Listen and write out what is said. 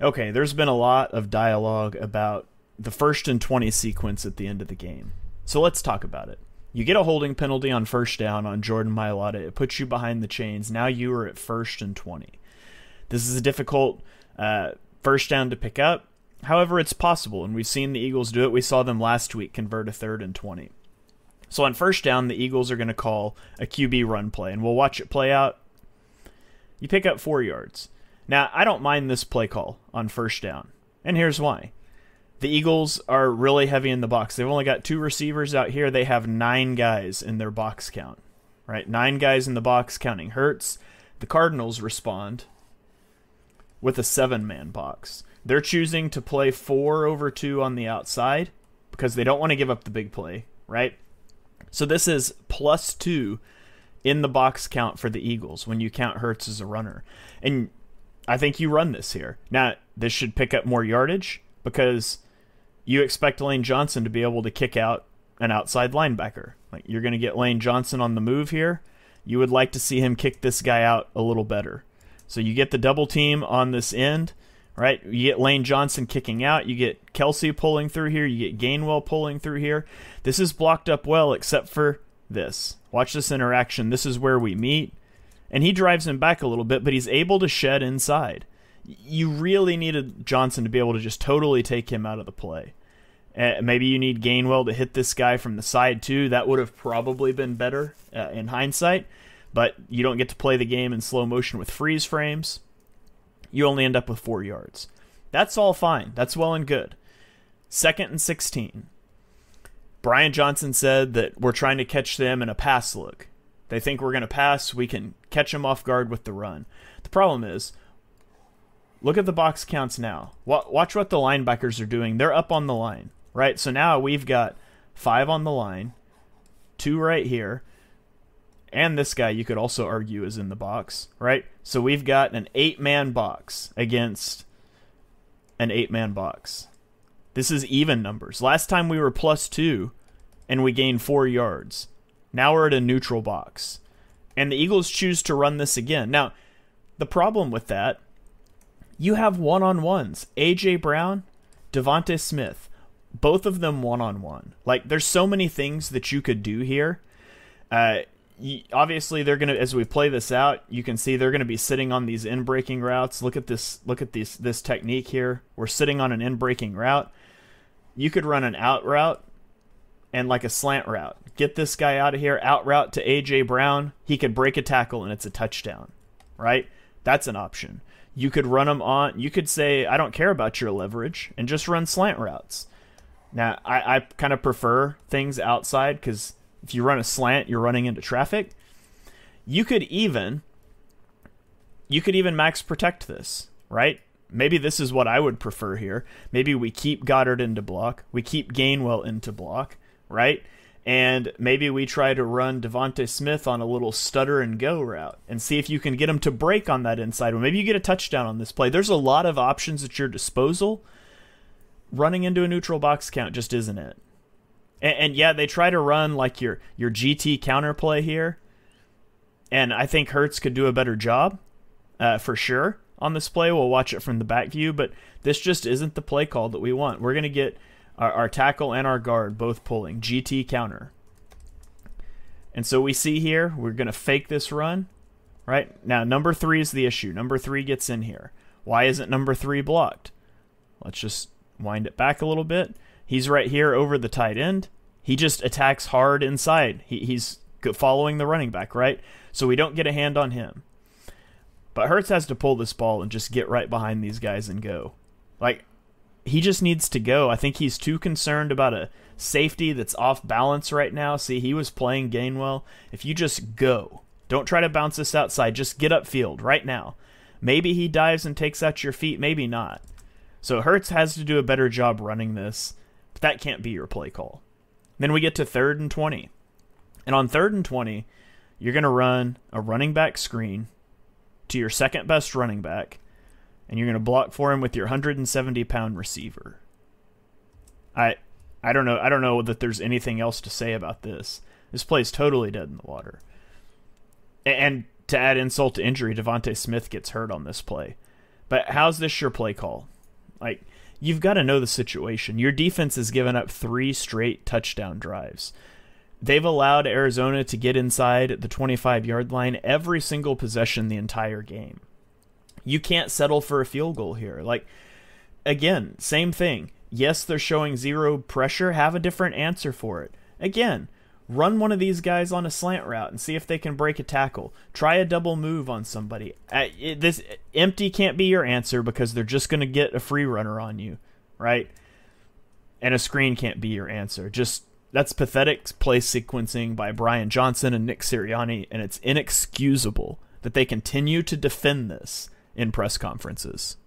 Okay, there's been a lot of dialogue about the 1st and 20 sequence at the end of the game. So let's talk about it. You get a holding penalty on first down on Jordan Mailata. It puts you behind the chains. Now you are at 1st and 20. This is a difficult first down to pick up. However, it's possible, and we've seen the Eagles do it. We saw them last week convert a 3rd and 20. So on first down, the Eagles are going to call a QB run play, and we'll watch it play out. You pick up 4 yards. Now, I don't mind this play call on first down, and here's why. The Eagles are really heavy in the box. They've only got 2 receivers out here. They have 9 guys in their box count, right? 9 guys in the box counting Hurts. The Cardinals respond with a 7-man box. They're choosing to play 4 over 2 on the outside because they don't want to give up the big play, right? So this is +2 in the box count for the Eagles when you count Hurts as a runner. And I think you run this here. Now, this should pick up more yardage because you expect Lane Johnson to be able to kick out an outside linebacker. Like, you're going to get Lane Johnson on the move here. You would like to see him kick this guy out a little better. So you get the double team on this end, right? You get Lane Johnson kicking out. You get Kelsey pulling through here. You get Gainwell pulling through here. This is blocked up well except for this. Watch this interaction. This is where we meet. And he drives him back a little bit, but he's able to shed inside. You really needed Johnson to be able to just totally take him out of the play. Maybe you need Gainwell to hit this guy from the side too. That would have probably been better in hindsight, but you don't get to play the game in slow motion with freeze frames. You only end up with 4 yards. That's all fine. That's well and good. 2nd and 16. Brian Johnson said that we're trying to catch them in a pass look. They think we're going to pass. We can catch them off guard with the run. The problem is, look at the box counts now. Watch what the linebackers are doing. They're up on the line, right? So now we've got 5 on the line, 2 right here, and this guy you could also argue is in the box, right? So we've got an 8-man box against an 8-man box. This is even numbers. Last time we were +2 and we gained 4 yards. Now we're at a neutral box. And the Eagles choose to run this again. Now, the problem with that, you have one-on-ones. A.J. Brown, Devontae Smith, both of them one-on-one. Like, there's so many things that you could do here. Obviously, they're going to, as we play this out, you can see they're going to be sitting on these in-breaking routes. Look at this technique here. We're sitting on an in-breaking route. You could run an out route and like a slant route. Get this guy out of here, out route to A.J. Brown. He could break a tackle and it's a touchdown, right? That's an option. You could run them on, you could say, I don't care about your leverage, and just run slant routes. Now, I kind of prefer things outside because if you run a slant, you're running into traffic. You could even max protect this, right? Maybe this is what I would prefer here. Maybe we keep Goddard into block. We keep Gainwell into block, right? And maybe we try to run Devontae Smith on a little stutter and go route and see if you can get him to break on that inside one. Maybe you get a touchdown on this play. There's a lot of options at your disposal. Running into a neutral box count just isn't it. And yeah, they try to run like your GT counter play here. And I think Hurts could do a better job for sure on this play. We'll watch it from the back view, but this just isn't the play call that we want. We're going to get our tackle and our guard both pulling. GT counter. And so we see here, we're going to fake this run. Right? Now, number 3 is the issue. Number 3 gets in here. Why isn't number 3 blocked? Let's just wind it back a little bit. He's right here over the tight end. He just attacks hard inside. He's following the running back, right? So we don't get a hand on him. But Hurts has to pull this ball and just get right behind these guys and go. Like, he just needs to go. I think he's too concerned about a safety that's off balance right now. See, he was playing Gainwell. If you just go, don't try to bounce this outside. Just get upfield right now. Maybe he dives and takes out your feet. Maybe not. So Hurts has to do a better job running this. But that can't be your play call. Then we get to 3rd and 20. And on 3rd and 20, you're going to run a running back screen to your second best running back, and you're going to block for him with your 170-pound receiver. I don't know that there's anything else to say about this. This play's totally dead in the water. And to add insult to injury, Devontae Smith gets hurt on this play. But how's this your play call? Like, you've got to know the situation. Your defense has given up 3 straight touchdown drives. They've allowed Arizona to get inside the 25-yard line every single possession the entire game. You can't settle for a field goal here. Like, again, same thing. Yes, they're showing zero pressure. Have a different answer for it. Again, run one of these guys on a slant route and see if they can break a tackle. Try a double move on somebody. This empty can't be your answer because they're just going to get a free runner on you, right? And a screen can't be your answer. That's pathetic play sequencing by Brian Johnson and Nick Sirianni, and it's inexcusable that they continue to defend this in press conferences.